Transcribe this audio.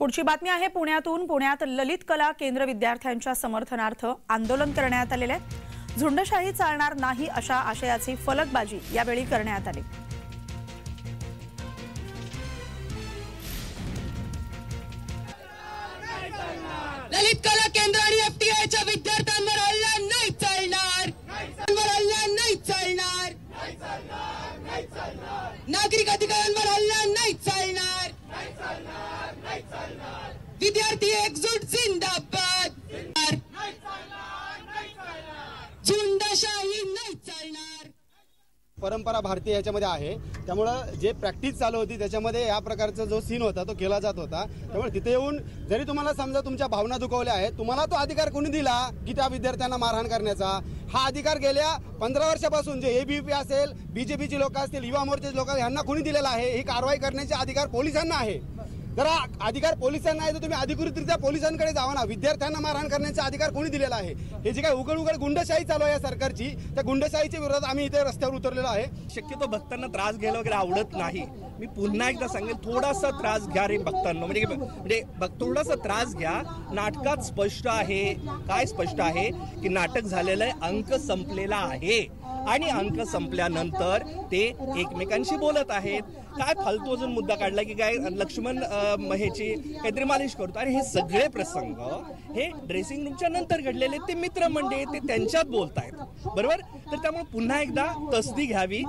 पुढची बातमी आहे पुण्यातून। पुण्यात ललित कला केंद्र विद्यार्थ्यांच्या समर्थनार्थ आंदोलन करण्यात आलेले आहे। झुंडशाही चालणार नाही अशा आशयाची फलकबाजी यावेळी करण्यात आली। ललित कला केंद्र आणि एफटीआयच्या विद्यार्थ्यांवर हल्ला नाही चालणार, हल्ला नाही चालणार, नागरिक अधिकारांवर हल्ला नाही चालणार, विद्यार्थी एकजूट जिंदाबाद, झुंडशाही नाही चालणार। परंपरा भारतीय याच्यामध्ये आहे, त्यामुळे जे प्रॅक्टिस चालू होती त्याच्यामध्ये या प्रकारचा जो सीन होता तो केला जात होता। त्यामुळे तिथे येऊन जरी तुम्हाला समजा तुमच्या भावना दुखावल्या आहेत, तुम्हाला तो अधिकार कोणी दिला की त्या विद्यार्थ्यांना मारहाण करण्याचा? हा अधिकार गेल्या 15 वर्षापासून जे एबीवीपी असेल, बीजेपीची लोक असतील, युवा मोर्चाचे लोक, यांना कोणी दिलेला आहे? ही कारवाई करण्याचे अधिकार पोलिसांना आहे। जर अधिकार पोलिसांना आहे तर तुम्ही अधिकृतरित्या पोलिसांकडे जावा ना। विद्यार्थ्यांना मारहाण करण्याचा अधिकार कोणी दिलेला आहे? हे जे काही उघड गुंडशाही चालू आहे या सरकारची, त्या गुंडशाहीच्या विरोधात आम्ही इथे रस्त्यावर उतरलेलो आहे। शक्यतो भक्तांना त्रास घ्यायला वगैरे आवडत नाही। मी पुन्हा एकदा सांगेल, थोडासा त्रास घ्या रे भक्तांनो, म्हणजे थोडासा त्रास घ्या। नाटकात स्पष्ट आहे, काय स्पष्ट आहे की नाटक झालेलं आहे, अंक संपलेला आहे आणि अंक संपल्यानंतर ते एकमेकांशी बोलत आहेत। काय फालतू अजून मुद्दा काढला की काय लक्ष्मण ह्याची काहीतरी मालिश करतो। आणि हे सगळे प्रसंग हे ड्रेसिंग रूमच्या नंतर घडलेले, ते मित्रमंडळी ते त्यांच्यात बोलतायत, बरोबर? तर त्यामुळे पुन्हा एकदा तसदी घ्यावी।